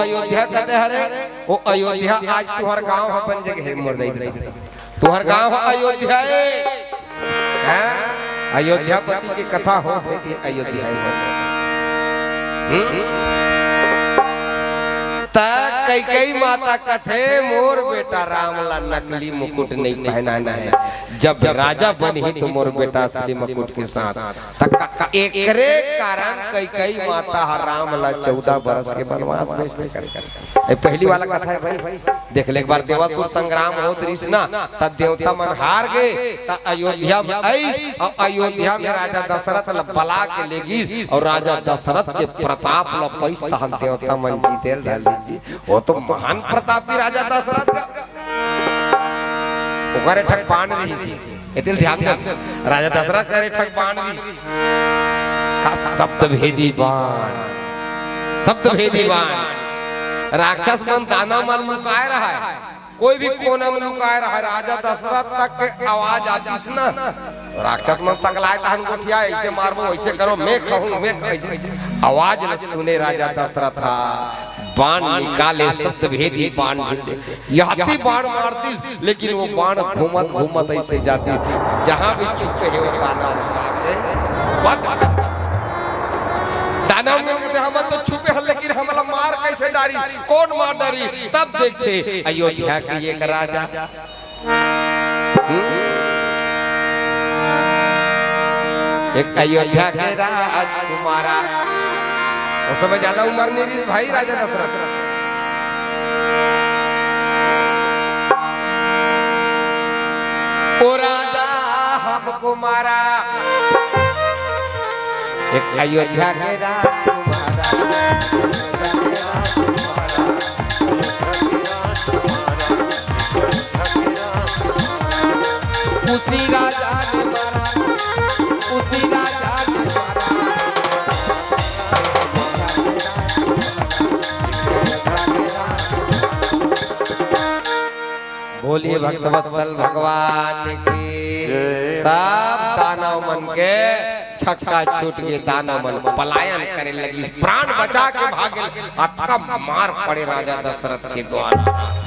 अयोध्या कहते हरे वो अयोध्या आज तुहर गांव है बन जगह मोर दे तुहर गांव है अयोध्या है अयोध्यापति की कथा हो कि अयोध्या कई कई माता कथे मोर बेटा रामला नकली मुकुट नहीं पहनाना है जब राजा बनी तो मोर बेटा असली मुकुट के साथ एकरे कारण कई कई माता रामला 14 बरस के वनवास भेजते करे पहली वाला कथा है भाई देख ले एक बार देवासुर संग्राम होत रही ना तब देवता मन हार गए त अयोध्या में आई और अयोध्या में राजा दशरथ ल बला के लेगी और राजा दशरथ के प्रताप ल पैस तहन देवता मन जीते ढाल लीजिए वो तो महान प्रतापी राजा दशरथ का ओकरे ठक पान रही सी एतिल ध्यान दे राजा दशरथ करे ठक पान रही सी का सप्तभेदी बाण राक्षस मन दाना मन लुकाए रहा है कोई भी कोना में लुकाए रहा है राजा दशरथ तक के आवाज आती ना राक्षस मन सकलाए तहन गोठिया ऐसे मारबो ऐसे करो मैं कहूं मैं ऐसे आवाज न सुने राजा दशरथ बाण निकाले सप्तभेदी बाण यहाती बाण मारती लेकिन वो बाण घूमत घूमत ऐसे जाती जहां भी छुपे है वो दानव जाके दानव में कहते हम तो छुपे हैं लेकिन हमला मार कैसे डारी कौन मार डारी तब देखते अयोध्या के एक राजा एक अयोध्या के राजकुमारा उस समय ज्यादा उम्र नहीं रही भाई राजा दशरथ ओ राजा हमको मारा एक अयोध्या के राजकुमारा उसी राजा ने मारा उसी राजा ने मारा बोलिए भक्तवत्सल भगवान की सब दानव मन के छक्का छूट गए दानव मन पलायन करे लगी प्राण बचा के भागे अतका मार पड़े राजा दशरथ के द्वारा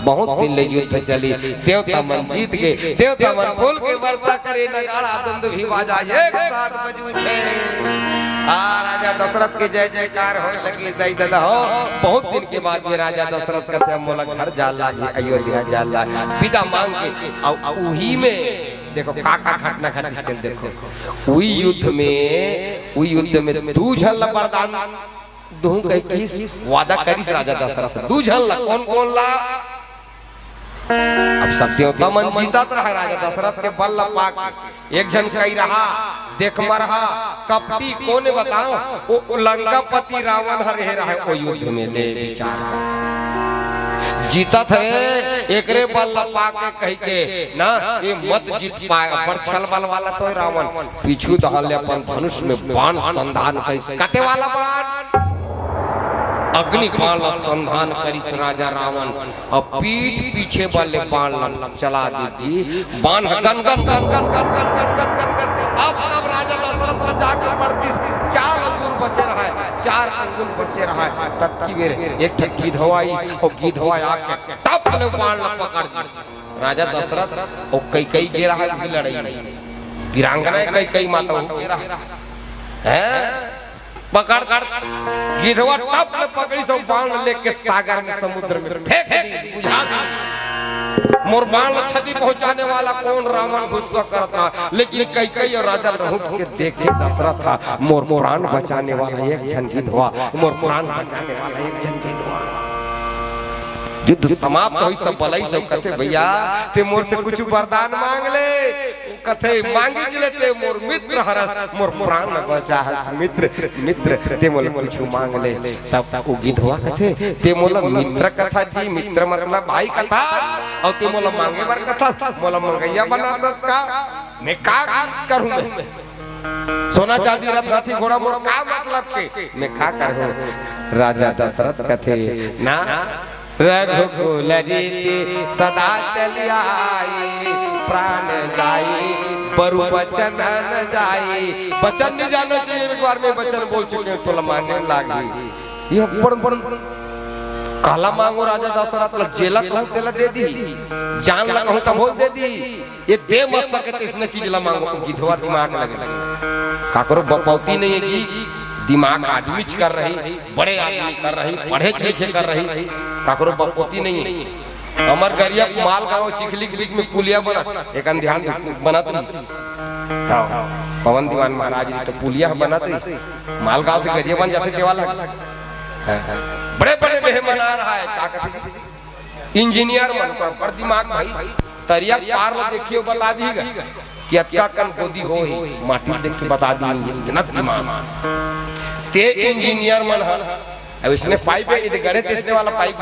बहुत दिन युद्ध चली देवता मन जीत गए देवता मन फूल के वर्षा करे नगाड़ा धुंध भी बाजा एक साथ बज उठे राजा दशरथ के जय जयकार हो लगी दई दादा हो बहुत दिन के बाद में राजा दशरथ कहते हम मोला घर जाला अयोध्या जाला विदा मांग के और वही में देखो काका घटना घटित देखो उई युद्ध में दू झल वरदान दू कई वादा करिस राजा दशरथ दू झल कौन कौन ला अब सब देवता मन जीतत रहा राजा दशरथ के बल पाक एक जन कही रहा देख मरहा कपटी कोने बताओ वो लंकापति रावण हरे रहा है वो युद्ध में ले विचार जीतत है एकरे बल पाके कह के ना ये मत जीत पाए पर छल बल वाला तो रावण पीछू दहले अपन धनुष में बाण संधान करिस कते वाला बाण अग्नि बाण संधान करिस राजा रावण और पीठ पीछे वाले बाण चला दीजिए बाण gun gun gun gun gun gun gun gun gun gun अब तब राजा दशरथ जाकर पड़ती 4 अंगुल बचे रहा है 4 अंगुल बचे रहा है तब की मेरे एक ठक गिधवाई और गिधवाई आके टप ले बाण पकड़ दी राजा दशरथ और कई कई गिरा है लड़ाई वीरांगना कई कई माता गिरा है पकड़ कर गिधवा टप में पकड़ी सब बाण लेके सागर में समुद्र में फेंक दी बुझा दी मोर बाण क्षति पहुंचाने वाला कौन रावण गुस्सा करता लेकिन कई कई और राजा रहूं के देखे दशरथ था मोर प्राण बचाने वाला एक जन गिधवा मोर प्राण बचाने वाला एक जन गिधवा युद्ध समाप्त होइस त बलई सब कहते भैया ते मोर से कुछ वरदान मांग ले कथे मांगी लेते मोर मित्र हरस मोर प्राण बचा हस मित्र ते मोल कुछ मांग ले तब वो गिधवा कथे ते मोल मित्र कथा जी मित्र मतलब भाई कथा और ते मोल मांगे बर कथा मोल मंगैया बना दस का मैं का करूं मैं सोना चांदी रथ हाथी घोड़ा मोर का मतलब के मैं का करूं राजा दशरथ कथे ना रघुकुल रीति सदा चली आई प्राण जाई बरु वचन न जाई वचन नहीं जाना चाहिए एक बार में वचन बोल चुके हैं तो मांगने लागी ये काला मांगो राजा दशरथ ला जेला कहूं तेला दे दी, जान ला कहूं तब दे दी, ये दे मत सके तो इसने चीज ला मांगो। गिधवा दिमाग लगे काकरो बपौती नहीं है जी, दिमाग आदमी कर रही, बड़े आदमी कर रही, पढ़े लिखे कर रही, काकरो बपौती नहीं है। अमर गरिया माल गांव चिखली के बीच में पुलिया बना, एक ध्यान बना तो पवन दीवान महाराज जी तो पुलिया बनाते, मालगांव से गरिया बन जाते देवाला। बड़े बड़े मेहमान आ रहा है, क्या कहते इंजीनियर मन पर दिमाग भाई तरिया पार ला देखियो बता दीगा कि अत्का कन गोदी हो ही माटी देख के बता दी इतना दिमाग ते इंजीनियर मन है। अब इसने पाइप इधर गड़े तेसने वाला पाइप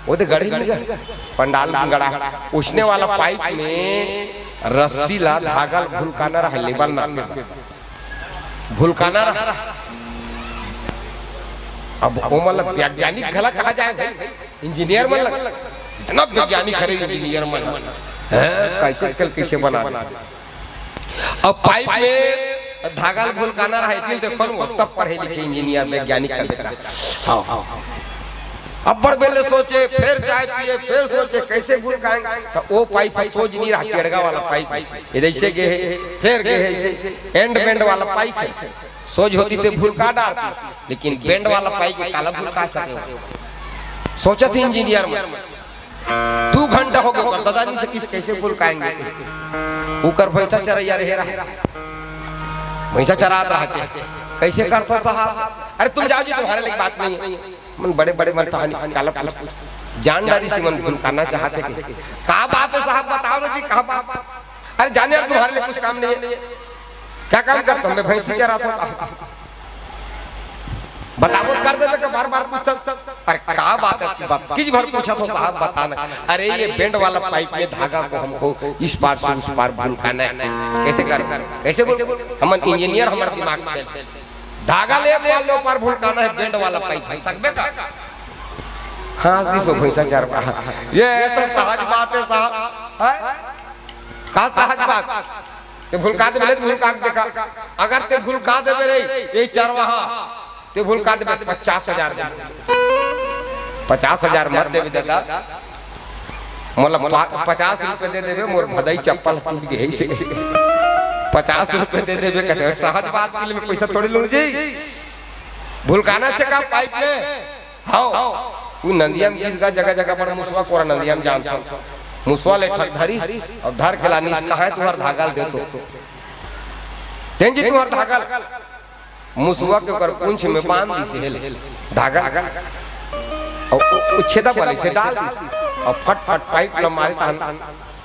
वो तो गड़े नहीं गड़ा पंडाल गड़ा, उसने वाला पाइप में रस्सी ला धागा भूलकाना रहा, लेबल ना भूलकाना रहा। अब वो मतलब वैज्ञानिक गला कहा जाए, इंजीनियर मतलब इतना वैज्ञानिक है इंजीनियर मन कैसे कल कैसे बना दे। अब पाइप में धागा भूलकाना रहा, इतनी देखो तब पढ़े लिखे इंजीनियर वैज्ञानिक कर देता। अब बड़ बेले सोचे, फिर चाय पिए, फिर सोचे कैसे भूलकाएंगे, तो वो पाइप सोच नहीं रहा, टेढ़गा वाला पाइप इधर से गए, फिर गए एंड बेंड वाला पाइप है, सोच होती तो भूलका डालती, लेकिन बेंड वाला पाइप काला भूलका सके। सोचा थी इंजीनियर में 2 घंटा हो गया दादाजी से किस कैसे भूलकाएंगे, ऊपर भैंसा चरैया रहे रहा, भैंसा चरात रहते कैसे करता साहब। अरे तुम जाओ जी, तुम्हारे लिए बात नहीं है। मन बड़े बड़े मन काला पूछते, जानदारी से मन भूलकाना चाहते कि कहा बात है साहब, बताओ ना जी कहा बात। अरे जाने यार तुम्हारे लिए कुछ काम नहीं है। क्या काम करता हूँ मैं, भैंसी चराता हूँ। बताओ कर दे मैं बार बार पूछता, अरे क्या बात है किस भर पूछा तो साहब बताना। अरे ये बेंड वाला पाइप में धागा को हमको इस पार से उस पार भूलकाना है, कैसे कर कैसे बोल, हम इंजीनियर हमारे दिमाग में धागा ले लो पार भूलकाना है, बेंड वाला पाइप है सकबे का। हाँ दिसो भैंसा चार ये तो सहज बात है साहब, का सहज बात ते भूलका दे बोले भूलका देखा, अगर ते भूलका दे रे ये चरवाहा ते भूलका दे 50,000 50,000 मत दे दादा, मतलब 50 रुपए दे देबे मोर भदई चप्पल टूट गई से 50 रुपए दे देबे कहते सहज बात के लिए मैं पैसा थोड़ी लूं जी। भूलकाना चका पाइप में हां वो नंदिया में किस जगह जगह पर मुसवा कोरा नंदिया में जानता हूं, मुसवा ले ठक धरी और धर के लानी कहा है तुम्हारा धागा दे दो तेंजी तुम्हारा धागा मुसवा के ऊपर पूंछ में बांध दी से धागा और छेदा वाले से डाल दी और फट फट पाइप ल मारे तान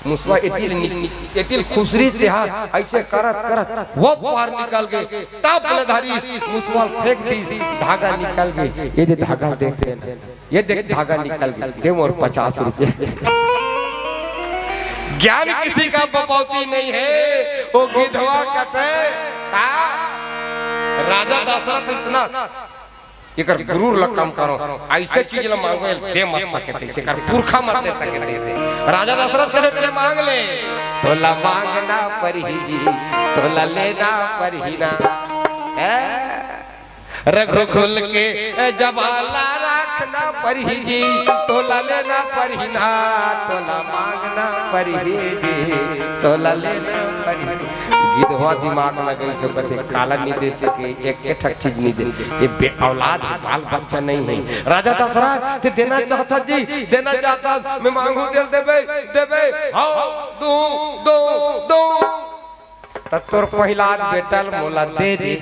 मुसवा एतिल खुसरी तिहार ऐसे करत करत वो पार निकल गए, तब धारी मुसवा फेंक दी, धागा निकल गए। ये दे धागा देख रहे हैं, ये देख धागा निकल गया, दे मोर 50 रुपए। ज्ञान किसी का बपौती नहीं है, वो गिधवा कहते राजा दशरथ इतना एकर गुरूर ल काम करो, ऐसे चीज ल मांगो दे मत सके, ऐसे कर पुरखा मत दे सके ऐसे। राजा दशरथ कहते ते मांग ले, तोला मांगना परही जी, तोला लेना परही ना, रघुकुल के जवाला रखना परही जी, तोला लेना परही ना, तोला मांगना परही जी, तोला लेना परही। गिधवा दिमाग लगे से कहते काला नहीं दे सके, एक ठक चीज नहीं दे, ये बे औलाद बाल बच्चा नहीं है। राजा दशरथ ते देना चाहता जी, देना चाहता मैं मांगू दे देबे देबे, हां दो दो दो तत्वर पहिला बेटल मोला दे दे।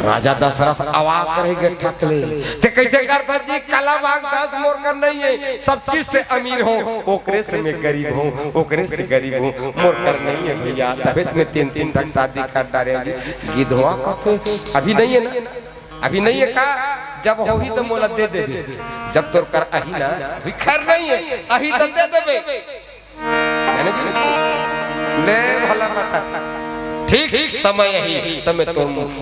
राजा दशरथ अवाक रह ठकले ते कैसे करता जी, कला मांगता मोर कर नहीं है, सब चीज से अमीर हो ओकरे से मैं गरीब हूँ, ओकरे से गरीब हूँ, मोर कर नहीं है भैया। तबियत में 3 तक शादी कर डाले। गिधवा का अभी नहीं है ना, अभी नहीं है का, जब हो ही तो मोला दे दे, जब तोर कर अही ना अभी खैर नहीं है, अही तो दे देबे ले भला बता ठीक समय यही तो मैं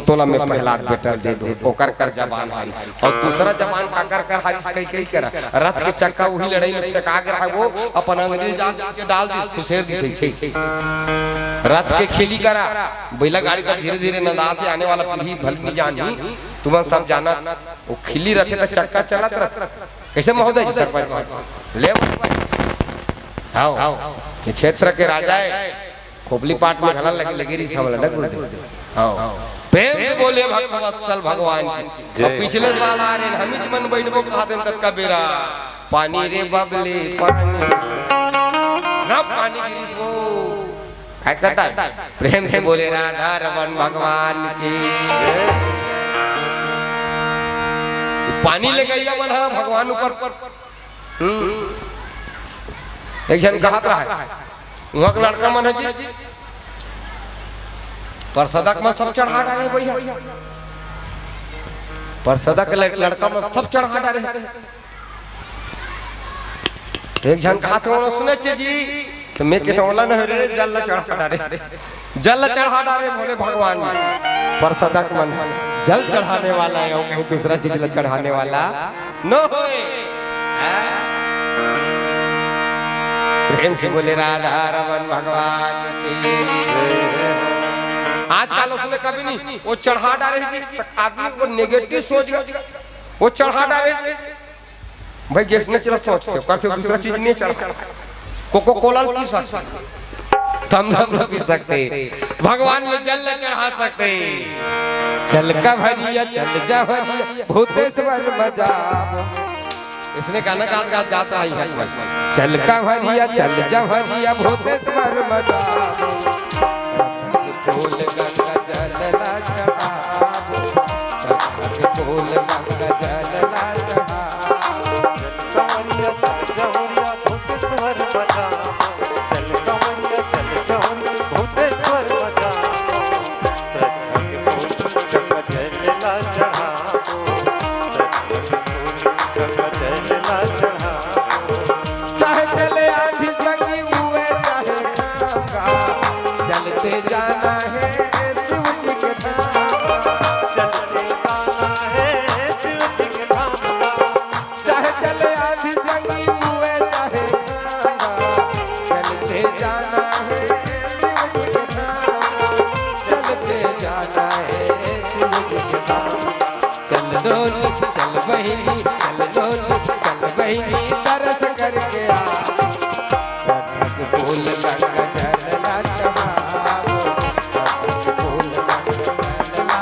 तोला में पहला बेटल दे दूं, ओकर कर जबान हारी और दूसरा जबान का कर हारी कई करा, रथ के चक्का वही लड़ाई में टका के रहा, वो अपन अंगुली डाल दी खुशेर दी से रथ के खेली करा। बैला गाड़ी का धीरे धीरे नंदा से आने वाला पीढ़ी भल नहीं जानी, तुम सब जाना वो खिली रहते तो चक्का चला कैसे महोदय जी सरपंच ले आओ ये क्षेत्र के राजा है खोपली पाट में घला लगी लगी रही समझ लग आओ प्रेम से बोले भक्त वत्सल भगवान की और पिछले साल आ रहे हम ही मन बैठबो कहा देन तक का बेरा पानी रे बबले पानी ना पानी गिरिस वो काय करता प्रेम से बोले राधा रमन भगवान की पानी ले गई मन हाँ भगवान ऊपर एक जन कहत रहा है वहां का लड़का मन है जी पर सदक में सब चढ़ा डाले भैया पर सदक लड़का में सब चढ़ा डाले एक जन कहा था सुने जी तो मैं कहता ओला नहीं रे जल चढ़ा डाले जल चढ़ा डाले बोले भगवान पर सदक मन जल चढ़ाने वाला है और कहीं दूसरा चीज चढ़ाने वाला न होए प्रेम से बोले राधा रमन भगवान की आजकल उसने कभी नहीं वो चढ़ा डाले आदमी को नेगेटिव सोच गया वो चढ़ा डाले भाई गैस ने चला सोच के कैसे दूसरा चीज नहीं चढ़ा कोको कोला पी सकते थम पी सकते भगवान में जल चढ़ा सकते चल का भरिया चल जा भरिया भूतेश्वर मजा इसने गाना गा जाता है चल का भरिया चल जा भरिया भूतेश्वर मजा फूल गंगा जल ला चढ़ा फूल गंगा जल ला चढ़ा कवरिया जहुरिया भूतेश्वर मजा चल कवरिया चल भूतेश्वर मजा गंगा जल ला चढ़ा गंगा जल ला चढ़ा चाहे चले आधी जगी हुए चाहे गंगा चलते जाना है शिव जी के धाम चलते जाना है शिव जी के धाम चाहे चले आधी जगी हुए चाहे गंगा चलते जाना है शिव जी के धाम चलते जाना है शिव जी के धाम चल डोली चल बहिनी चल डोली चल बहिनी तरस करके आ फूल गंगा जल ला चढ़ा फूल गंगा जल ला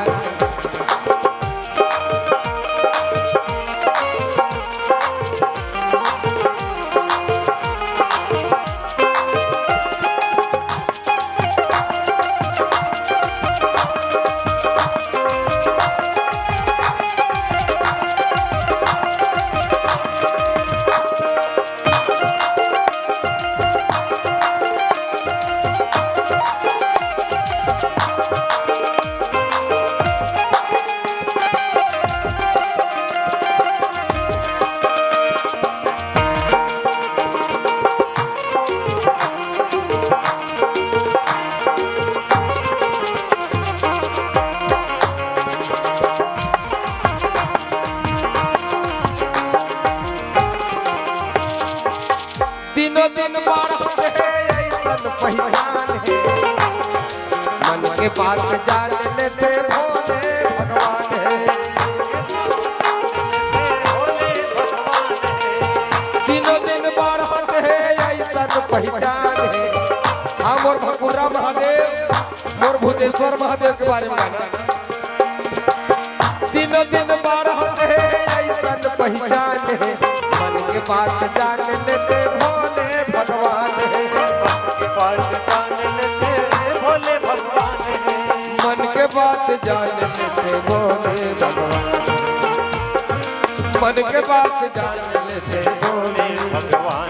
दिनों दिन बढ़त है ऐसन पहचान है मन के बात जान लेते भोले भगवान है दिनों दिन बढ़त है ऐसन पहचान है हाँ मोर भकुरा महादेव मोर भूतेश्वर महादेव के बारे में गाना दिनों दिन बढ़त है ऐसन पहचान है मन के बात जान लेते भोले भगवान है के पास जान लेते भोले भगवान है मन के बात जान लेते भोले भगवान मन के बात जान लेते भोले भगवान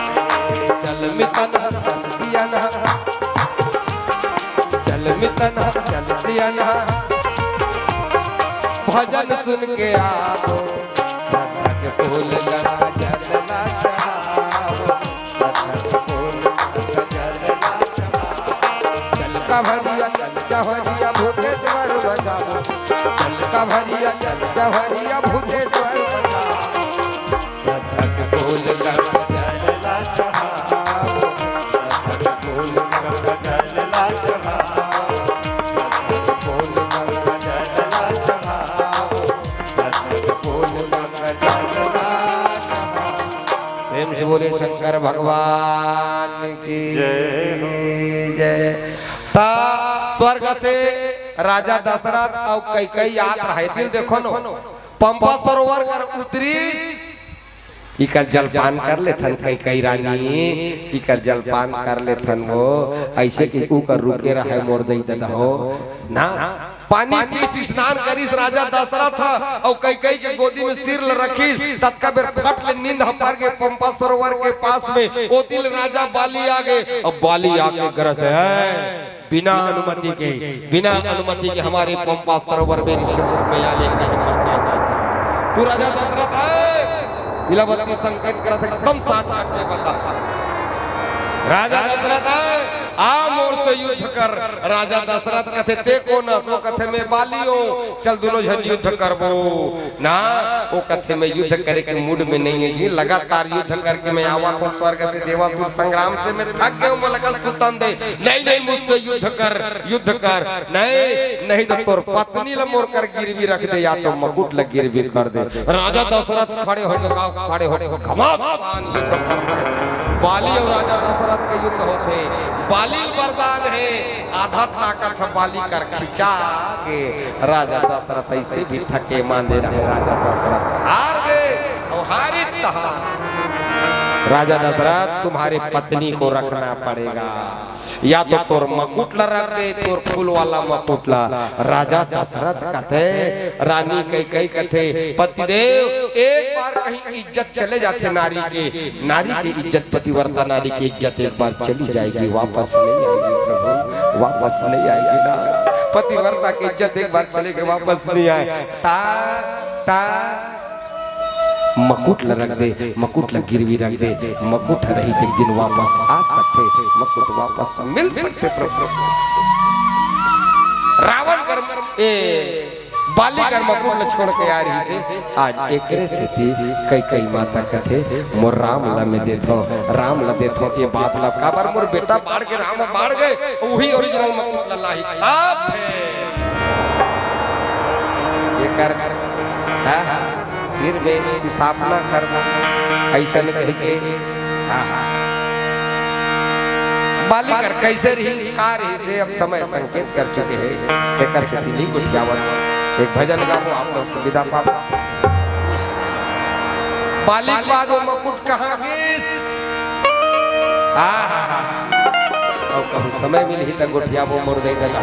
चल मितन चल सियाना चल मितन चल सियाना भजन सुन के आओ राधा के फूल गंगा जल ला चढ़ाओ राधा के फूल गंगा जल ला चढ़ाओ चल का भरिया चल जहरिया भूतेश्वर बजाओ चल का भरिया चल जहरिया भूतेश्वर बजाओ राधा के फूल गंगा जल ला चढ़ाओ राधा के फूल गंगा जल ला चढ़ा फूल गंगा जल ला चढ़ाओ प्रेम से बोले शंकर भगवान की जय। ता स्वर्ग से राजा दशरथ और कई याद रहे दिल देखो नो पंपा सरोवर कर उतरी इकर जलपान कर लेथन कई रानी इकर जलपान कर लेथन हो ऐसे कि ऊ कर रुके रहे मोर दई ददा हो ना पानी पी स्नान करिस राजा दशरथ और कई के गोदी में सिर रखी तत्का बेर फट ले नींद हमार के पंपा सरोवर के पास में ओ दिल राजा बाली आ गए। अब बाली आके गरज है बिना अनुमति के हमारे पंपा सरोवर में ऋषभ में आने की हिम्मत कैसे तू राजा दशरथ है इलावती संकेत करत एकदम साथ में बता राजा दशरथ आ मोर से युद्ध कर। राजा दशरथ कथे ते को न सो कथे में बालियो चल दोनों जन युद्ध करबो ना वो कथे में युद्ध करे के मूड में नहीं है जी। लगातार युद्ध करके मैं आवा तो स्वर्ग से देवासुर संग्राम से मैं थक गया हूं लगल सुतन दे नहीं मुझसे युद्ध कर नहीं तो तोर पत्नी ल मोर कर गिरवी रख दे या तो मुकुट ल गिरवी कर दे। राजा दशरथ खड़े हो घमासान युद्ध बाली और राजा दशरथ के युद्ध होते बाली वरदान है आधा ताकत बाली कर खिंचा के राजा दशरथ ऐसे भी थके मांदे रहे। राजा दशरथ हार गए और हारी तहा राजा दशरथ तुम्हारे पत्नी को रखना पड़ेगा या तो तोर मकुट ला रख दे तोर फूल वाला मकुट ला। राजा दशरथ कहते रानी कई कहते पतिदेव एक बार कहीं इज्जत चले जाते नारी की इज्जत पतिव्रता नारी की इज्जत एक बार चली जाएगी वापस नहीं आएगी प्रभु वापस नहीं आएगी ना। पतिव्रता की इज्जत एक बार चले गई वापस नहीं आए ता मकुट ल रख दे मकुट ल गिरवी रख दे मकुट रही एक दिन वापस आ सकते मकुट वापस मिल सकते प्रभु। रावण कर बाली कर मकुट ल छोड़ के आ रही से आज एकरे से थी कई माता कथे मोर राम ल में देथो ये बात ला काबर मोर बेटा बाढ़ के राम बाढ़ गए वही ओरिजिनल मकुट ल लाही तब ये कर सिर में स्थापना करना ऐसा कह के बाली कर कैसे रही कार्य से अब समय संकेत कर चुके हैं लेकर से दिल्ली गुठियावत एक भजन गाओ आप लोग सुविधा पाओ। बाली के बाद वो मुकुट कहाँ गीस और कहूँ समय मिली तो गुठिया वो मुर्दे गला